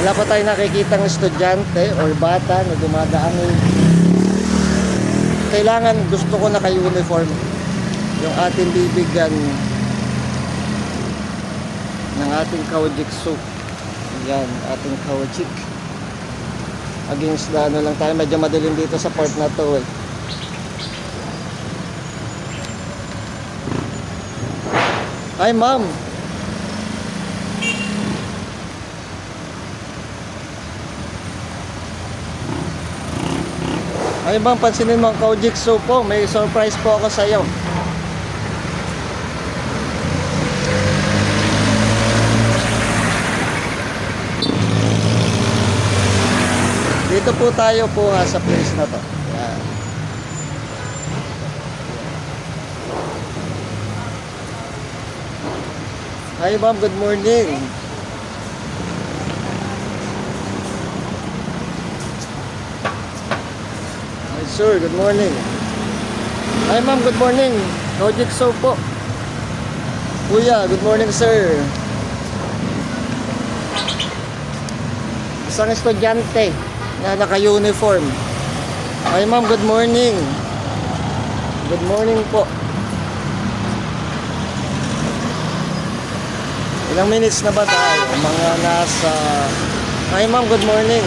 Wala pa tayo nakikitang estudyante or bata na dumadaan. Kailangan, gusto ko naka-uniform yung ating bibigyan ng ating kaujitsu. Yan, ating kaujik. Against the ano lang tayo, medyo madilim dito sa part na to eh. Hi ma'am. Ay bang pansinin mo ang kaujitsu po, may surprise po ako sa iyo. Dito po tayo po sa place na to. Yan. Hi ma'am, good morning. Hi sir, good morning. Hi ma'am, good morning. Kaujitsu po. Kuya, good morning sir. Isang estudyante na naka-uniform. Hi ma'am, good morning. Good morning po. Ilang minutes na ba tayo? Mga nasa... Hi ma'am, good morning.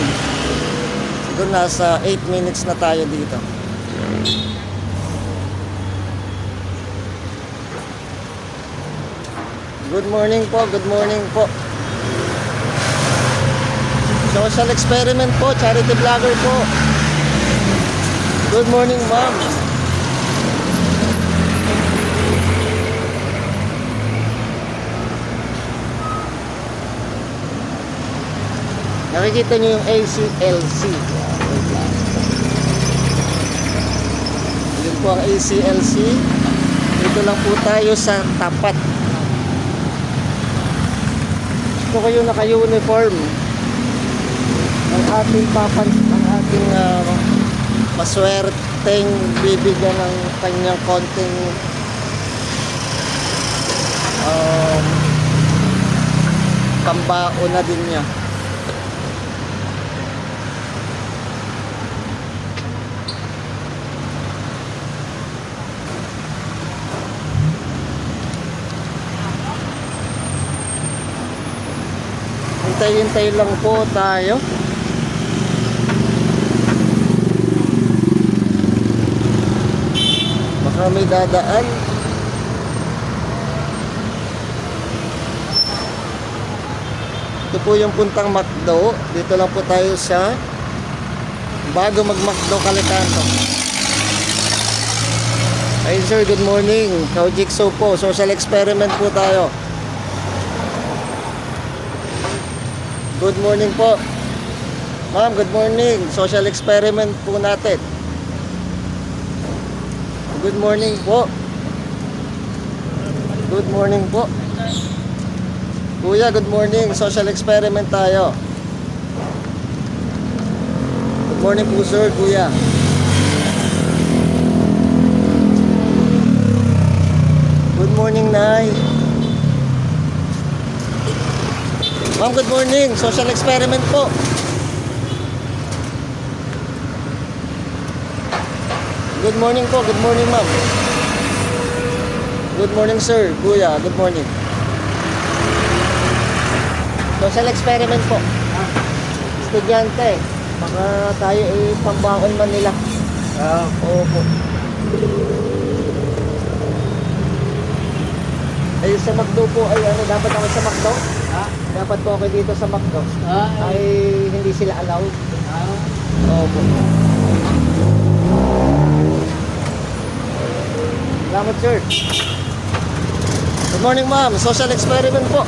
Siguro nasa 8 minutes na tayo dito. Good morning po, good morning po. Social experiment po, charity vlogger po. Good morning ma'am. Nakikita nyo yung ACLC. Yun po ang ACLC. Dito lang po tayo sa tapat. Gusto ko yung naka-uniform. Ang ating maswerteng bibigyan ng kanyang konting pambao na din niya. Hintay-hintay lang po tayo. Baka may dadaan. Ito po yung puntang McDo. Dito lang po tayo sa bago mag-McDo Calicanto. Hey sir, good morning. Kaujitsu po. Social experiment po tayo. Good morning po. Ma'am, good morning. Social experiment po natin. Good morning po. Good morning po. Kuya, good morning. Social experiment tayo. Good morning po sir, kuya. Good morning, Nay. Ma'am, good morning. Social experiment po. Good morning po. Good morning, ma'am. Good morning, sir. Kuya, good morning. Social experiment po. Estudyante. Baka tayo pambaon man nila. Opo. Ay, sa McDo po ay ano, dapat ako sa McDo? Dapat po ako dito sa McDo. Ay hindi sila allowed. Opo. Salamat sir. Good morning ma'am. Social experiment po.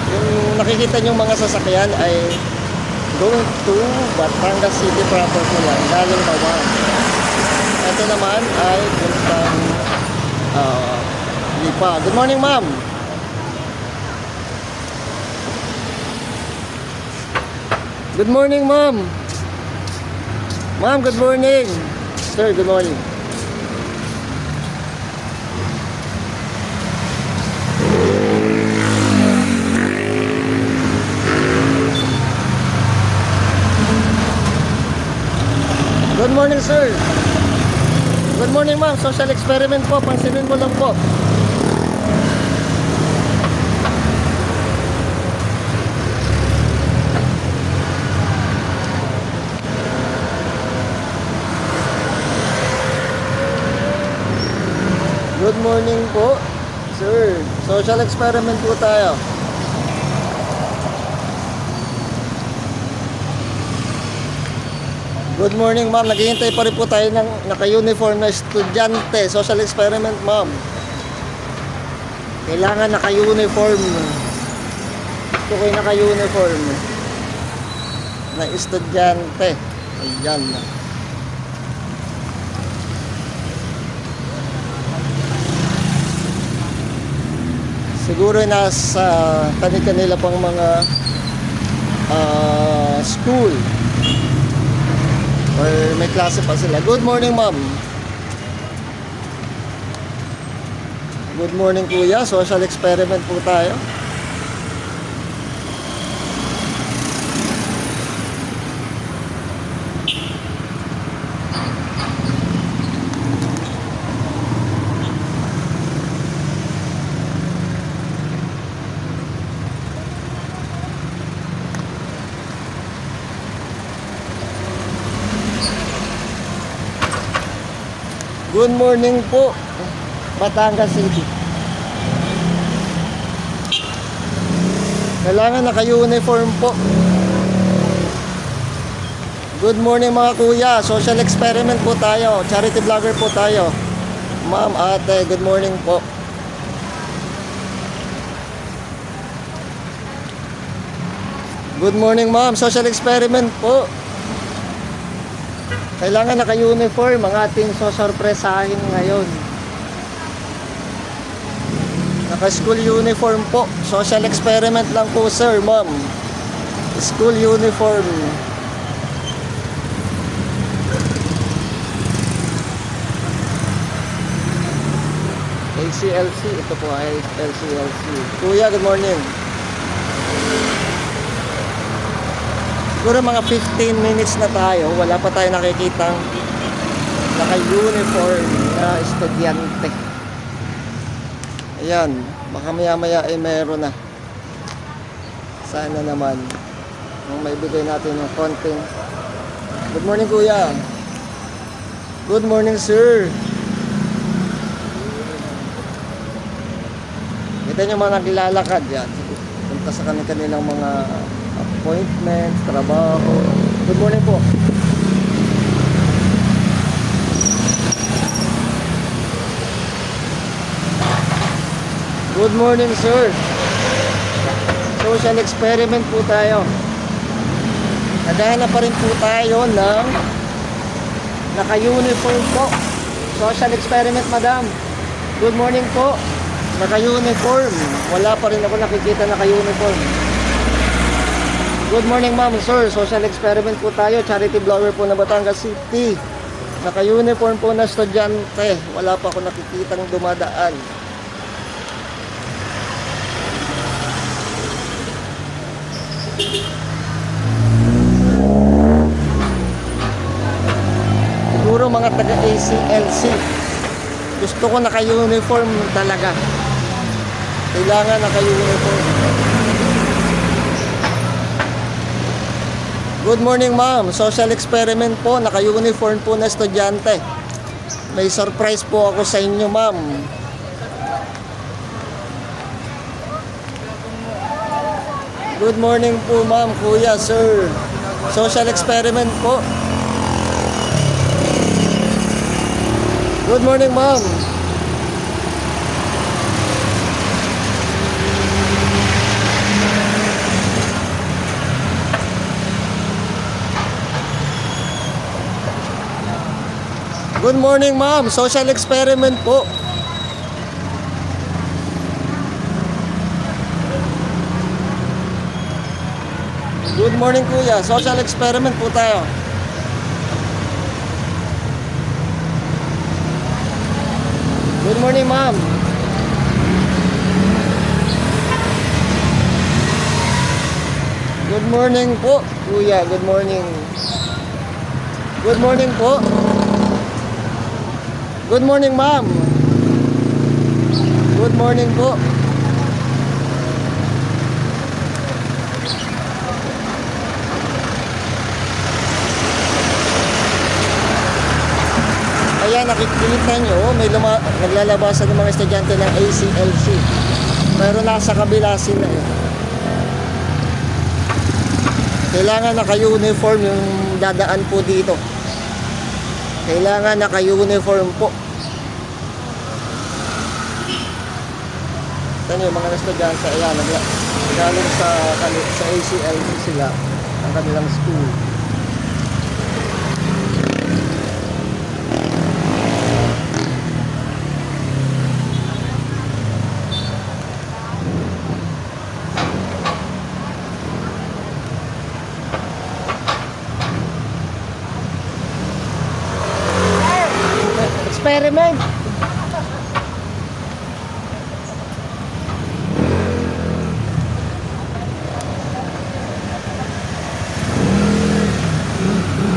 Yung nakikita nyo mga sasakyan ay going to Batangas City proper po lang, galing Bawang. Ito naman ay puntang Lipa. Good morning ma'am. Good morning ma'am. Ma'am, good morning. sir. Good morning. Good morning, sir. Good morning, ma'am. Social experiment po. Pansinin mo lang po. Good morning po, sir. Social experiment po tayo. Good morning, ma'am. Naghihintay pa rin po tayo ng naka-uniform na estudyante. Social experiment, ma'am. Kailangan naka-uniform. Gusto ko yung naka-uniform na estudyante. Ayan. Siguro nasa kanila pang mga school or may klase pa sila. Good morning, ma'am. Good morning, kuya. Social experiment po tayo. Good morning po, Batangas City. Kailangan naka-uniform po. Good morning mga kuya. Social experiment po tayo. Charity vlogger po tayo. Ma'am, ate, good morning po. Good morning, ma'am. Social experiment po. Kailangan naka-uniform ang ating sosorpresahin ngayon. Naka-school uniform po. Social experiment lang po, sir, ma'am. School uniform. ACLC. Ito po ay LCLC. Kuya, good morning. Siguro mga 15 minutes na tayo, wala pa tayo nakikitang naka-uniform na estudyante. Ayan, baka maya-maya ay meron na. Sana naman. Kung may bigay natin yung konting. Good morning, kuya. Good morning, sir. Kita nyo mga naglalakad yan. Punta sa kanilang mga appointment, trabaho. Good morning po. Good morning, sir. Social experiment po tayo. Naghahanap pa rin po tayo ng naka-uniform po. Social experiment, madam. Good morning po. Naka-uniform. Wala pa rin ako nakikita naka-uniform. Good morning, ma'am, sir. Social experiment po tayo. Charity vlogger po na Batangas City. Naka-uniform po na estudyante. Wala pa ako nakikitang dumadaan. Siguro mga taga-ACLC. Gusto ko naka-uniform talaga. Kailangan naka-uniform. Good morning, ma'am. Social experiment po. Naka-uniform po na estudyante. May surprise po ako sa inyo, ma'am. Good morning po, ma'am, kuya, sir. Social experiment po. Good morning, ma'am. Good morning, ma'am. Social experiment po. Good morning, kuya. Social experiment po tayo. Good morning, ma'am. Good morning po, kuya. Good morning. Good morning po. Good morning, ma'am. Good morning po. Ayan, nakikita nyo, may naglalabasan ng mga estudyante ng ACLC. Pero nasa kabila sila eh. Kailangan naka-uniform yung dadaan po dito. Kailangan naka-uniform po. Ito yung mga estudyante, ayan, galing sa ACLC sila, ang kanilang school. Experiment.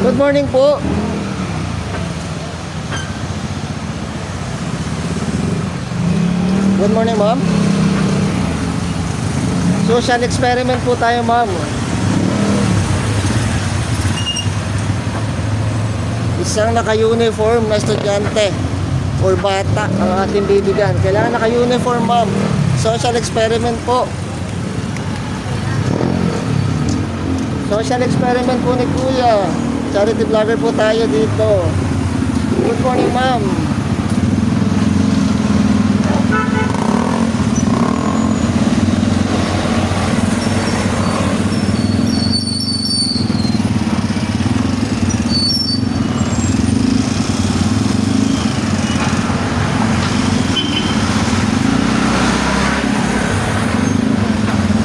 Good morning po. Good morning, ma'am. Social experiment po tayo, ma'am. Isang naka-uniform na estudyante or bata ang ating bibigyan. Kailangan naka-uniform, ma'am. Social experiment po. Social experiment po ni Kuya. Charity vlogger po tayo dito. Good morning, ma'am.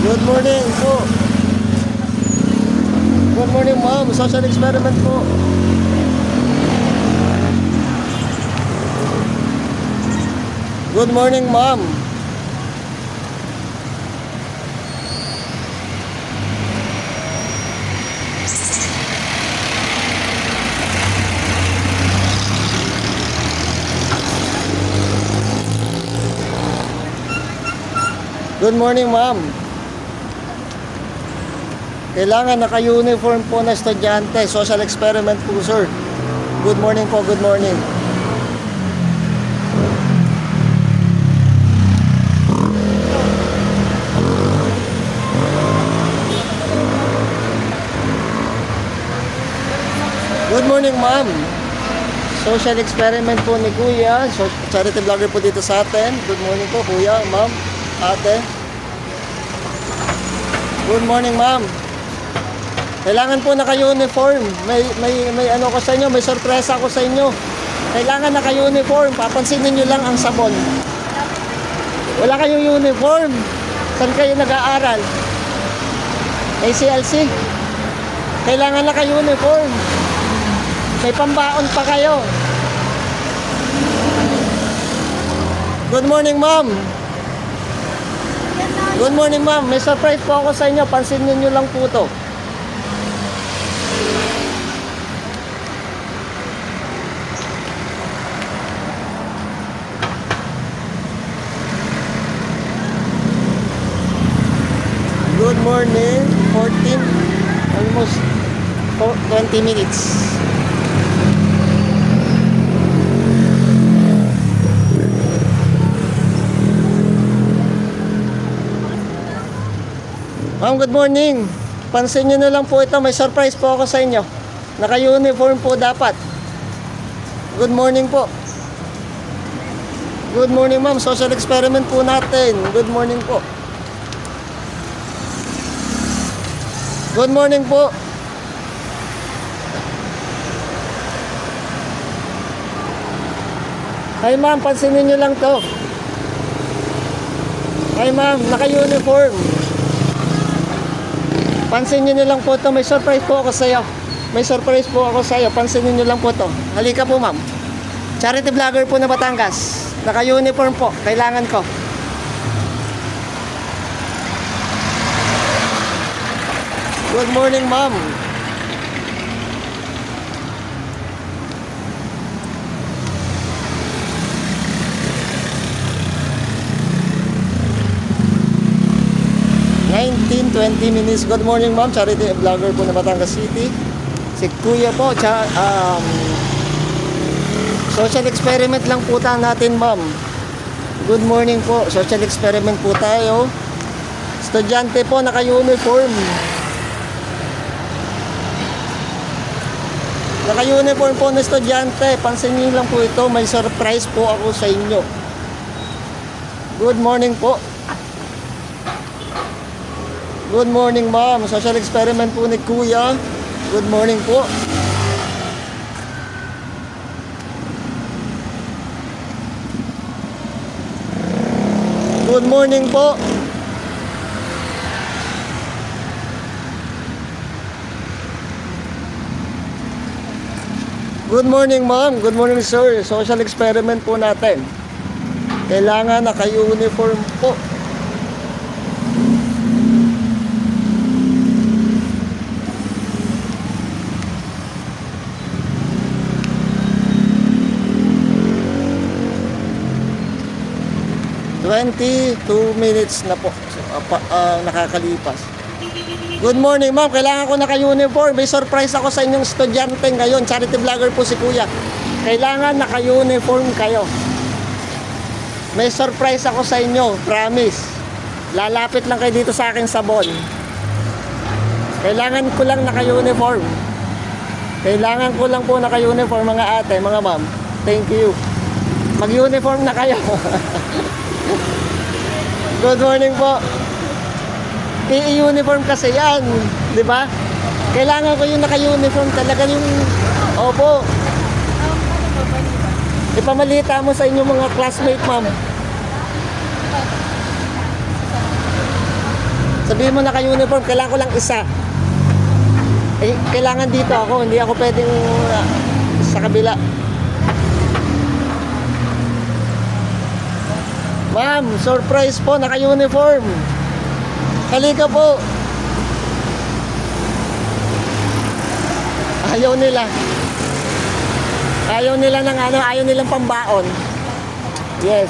Good morning po. Good morning, ma'am. Social experiment po. Good morning, ma'am. Good morning, ma'am. Kailangan naka-uniform po na estudyante. Social experiment po, sir. Good morning po, good morning. Good morning, ma'am. Social experiment po ni Kuya. Charity vlogger po dito sa atin. Good morning po, Kuya, ma'am, ate. Good morning, ma'am. Kailangan po naka-uniform. May ano ko sa inyo, may sorpresa ko sa inyo. Kailangan naka-uniform. Papansinin niyo lang ang sabon. Wala kayong uniform. Saan kayo nag-aaral? ACLC. Kailangan naka-uniform. May pambaon pa kayo. Good morning, ma'am. Good morning, ma'am. May surprise po ako sa inyo. Pansinin niyo lang po to. Good morning, 14, almost 20 minutes. Ma'am, good morning. Pansin nyo na lang po ito, may surprise po ako sa inyo. Naka-uniform po dapat. Good morning po. Good morning, ma'am. Social experiment po natin. Good morning po. Good morning po. Hi, ma'am, pansinin nyo lang to. Hi, ma'am, naka-uniform. Pansinin nyo lang po to. May surprise po ako sa'yo. May surprise po ako sa'yo. Pansinin nyo lang po to. Halika po, ma'am. Charity vlogger po na Batangas. Naka-uniform po. Kailangan ko. Good morning, ma'am. ...20 minutes. Good morning, ma'am. Charity vlogger po na Batangas City. Si Kuya po. Social experiment lang po natin, ma'am. Good morning po. Social experiment po tayo. Estudyante po, naka-uniform. Naka-uniform po na estudyante. Pansinin lang po ito. May surprise po ako sa inyo. Good morning po. Good morning, ma'am. Social experiment po ni Kuya. Good morning po. Good morning po. Good morning, ma'am. Good morning, sir. Social experiment po natin. Kailangan naka-uniform po. ...22 minutes na po nakakalipas. Good morning, ma'am. Kailangan ko naka-uniform. May surprise ako sa inyong estudyante ngayon. Charity vlogger po si Kuya. Kailangan naka-uniform kayo. May surprise ako sa inyo. Promise. Lalapit lang kayo dito sa aking sabon. Kailangan ko lang naka-uniform. Kailangan ko lang po naka-uniform, mga ate, mga ma'am. Thank you. Mag-uniform na kayo. Good morning po. PE uniform kasi yan, di ba? Kailangan ko yung naka-uniform talaga yung... Opo. Ipamalita mo sa inyong mga classmate, ma'am. Sabihin mo naka-uniform, kailangan ko lang isa. Eh, kailangan dito ako, hindi ako pwedeng sa kabila. Ma'am, surprise po, naka-uniform. Halika po. Ayaw nila. Ayaw nila ng ano, ayaw nilang pambaon. Yes.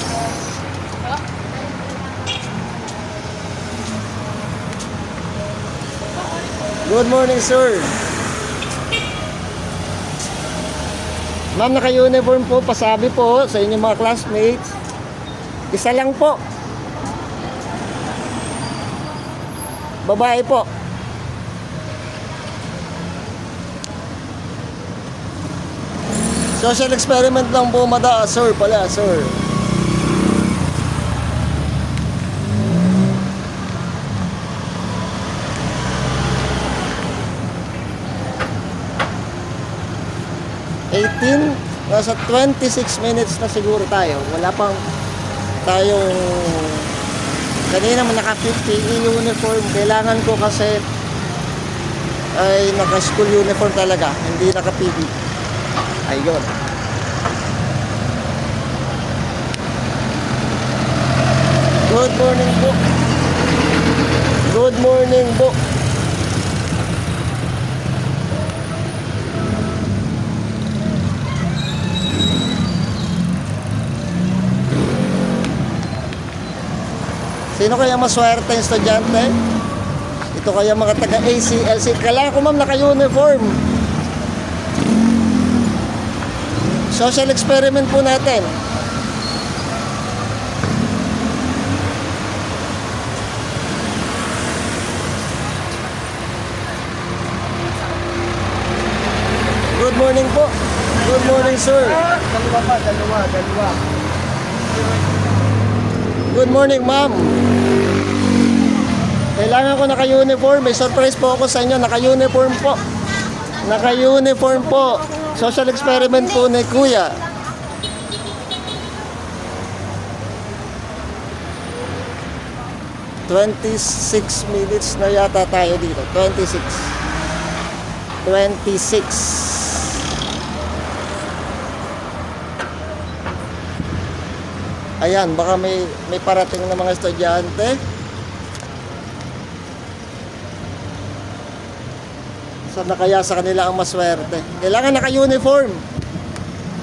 Good morning, sir. Ma'am, naka-uniform po, pasabi po sa inyong mga classmates. Isa lang po. Babae po. Social experiment lang po, sir pala, sir. Nasa 26 minutes na siguro tayo. Wala pang tayong kanina man naka-PE uniform. Kailangan ko kasi ay naka-school uniform talaga, hindi naka-PE. Ayun. Good morning po. Good morning po. Sino kaya maswerte yung estudyante? Ito kaya mga taga-ACLC. Kailangan ko, ma'am, naka-uniform. Social experiment po natin. Good morning po. Good morning, sir. Dalawa pa, dalawa. Good morning, ma'am. Kailangan ko naka-uniform. May surprise po ako sa inyo. Naka-uniform po. Naka-uniform po. Social experiment po ni Kuya. ...26 minutes na yata tayo dito. 26. Ayan, baka may parating na mga estudyante. Saan na kaya sa kanila ang maswerte? Kailangan naka-uniform.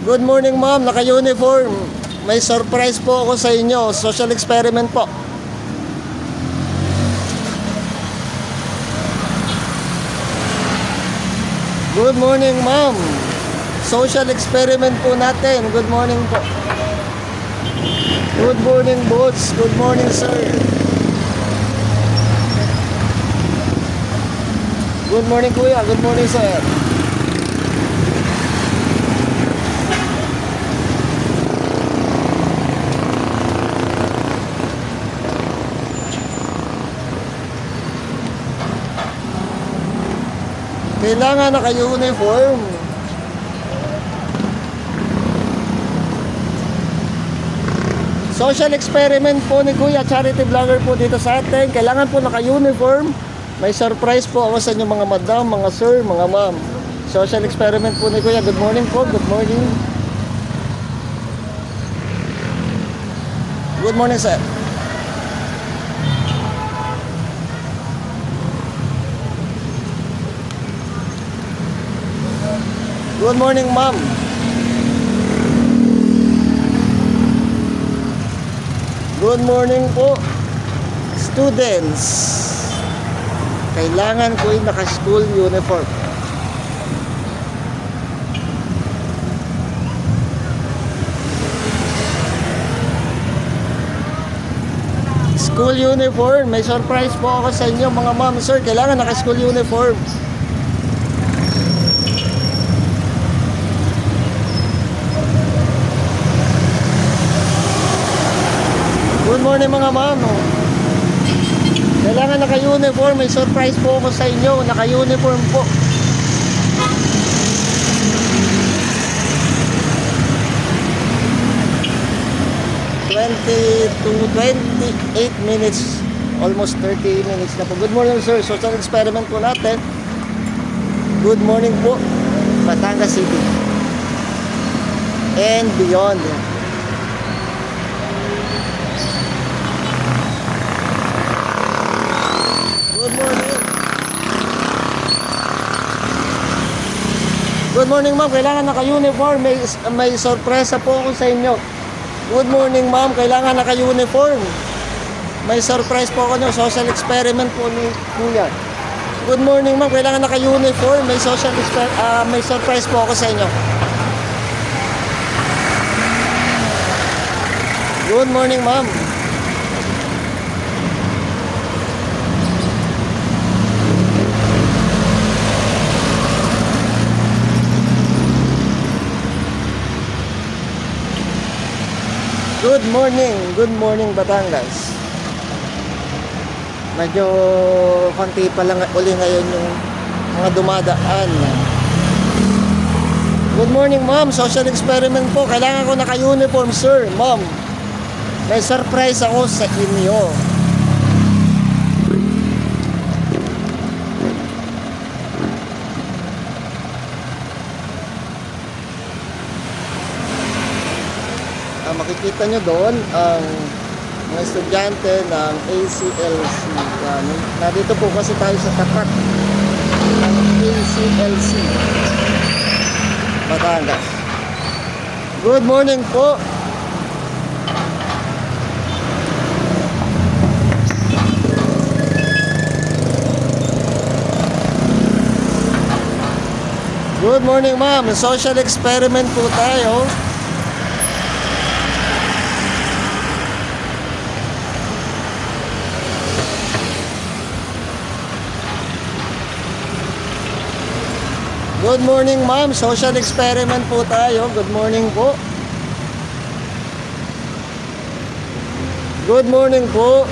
Good morning, ma'am. Naka-uniform. May surprise po ako sa inyo. Social experiment po. Good morning, ma'am. Social experiment po natin. Good morning po. Good morning, boss. Good morning, sir. Good morning, kuya. Good morning, sir. Kailangan naka-uniform. Social experiment po ni Kuya, charity vlogger po dito sa atin. Kailangan po naka-uniform. May surprise po ako sa inyo mga madam, mga sir, mga ma'am. Social experiment po ni Kuya. Good morning po. Good morning. Good morning, sir. Good morning, ma'am. Good morning po, students. Kailangan ko yung naka-school uniform. School uniform. May surprise po ako sa inyo mga ma'am, sir. Kailangan naka-school uniform. Good morning mga ma'am. Kailangan naka-uniform. May surprise po ako sa inyo. Naka-uniform po. To 28 minutes. Almost 30 minutes na po. Good morning, sir. Social experiment po natin. Good morning po, Batangas City and beyond. Good morning. Good morning, ma'am. Kailangan naka-uniform. May sorpresa po ako sa inyo. Good morning, ma'am. Kailangan naka-uniform. May surprise po ako ng social experiment po ni Kuya. Good morning, ma'am. Kailangan naka-uniform. May surprise po ako sa inyo. Good morning, ma'am. Good morning. Good morning, Batangas. Medyo konti pa lang uli ngayon yung mga dumadaan. Good morning, ma'am. Social experiment po. Kailangan ko naka-uniform, sir. Ma'am, may surprise ako sa inyo. Makikita nyo doon ang mga estudyante ng ACLC. Nandito po kasi tayo sa tapat ng ACLC Batangas. Good morning po. Good morning, ma'am. Social experiment po tayo. Good morning, ma'am. Social experiment po tayo. Good morning po. Good morning po.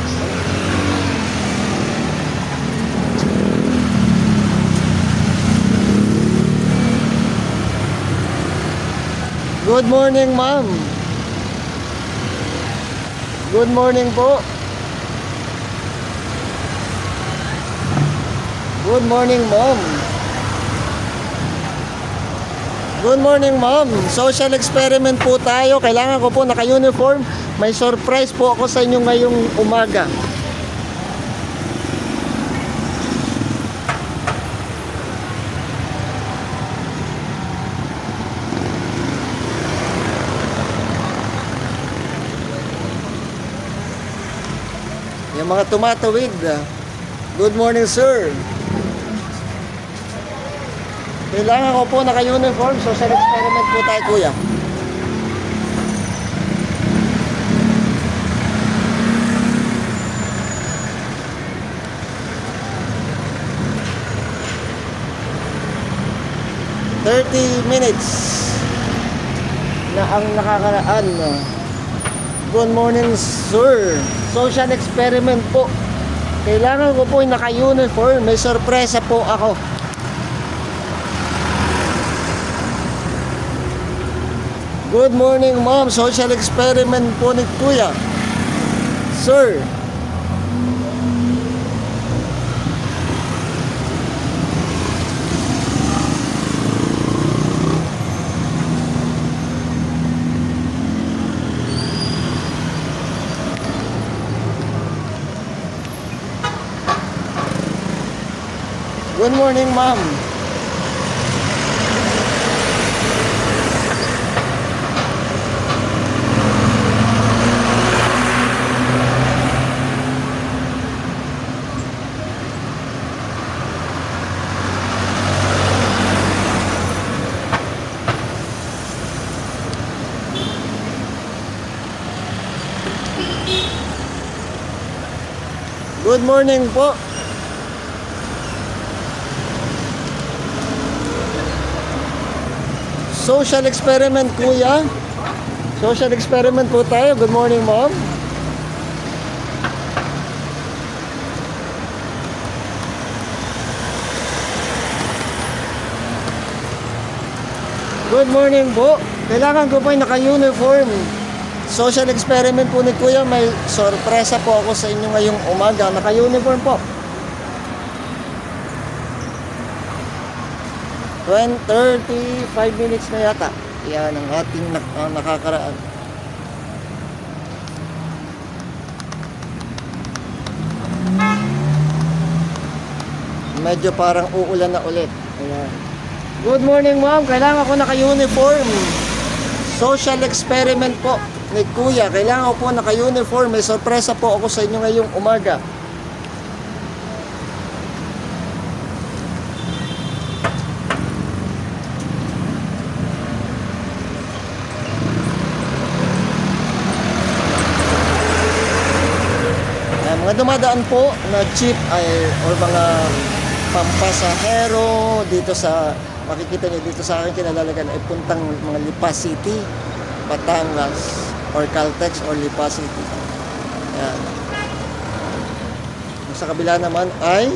Good morning, ma'am. Good morning po. Good morning, ma'am. Good morning, ma'am. Social experiment po tayo. Kailangan ko po naka-uniform. May surprise po ako sa inyo ngayong umaga. Yung mga tumatawid. Good morning, sir. Kailangan ko po naka-uniform. Social experiment po tayo, kuya. ...30 minutes na ang nakakaraan. Good morning, sir. Social experiment po. Kailangan ko po yung naka-uniform. May sorpresa po ako. Good morning, ma'am. Social experiment po ni kuya. Sir. Good morning, ma'am. Good morning po. Social experiment, kuya. Social experiment po tayo. Good morning, ma'am. Good morning po. Kailangan ko po yung naka-uniform. Social experiment po ni kuya. May sorpresa po ako sa inyo ngayong umaga. Naka-uniform po. 35 minutes na yata. Yan ang ating nakakaraan. Medyo parang uulan na ulit. Ayan. Good morning, ma'am. Kailangan ko naka-uniform. Social experiment po ni kuya. Kailangan ko po naka-uniform. May sorpresa po ako sa inyo ngayong umaga. Mga dumadaan po na jeep or mga pampasahero dito sa, makikita nyo dito sa akin kinalalagan ay puntang mga Lipa City, Batangas or Caltex or Lipa City. Yan. Sa kabila naman ay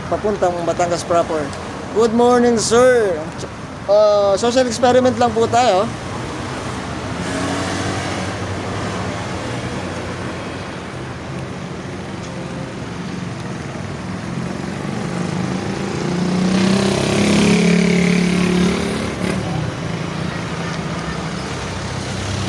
papuntang Batangas proper. Good morning, sir. Social experiment lang po tayo.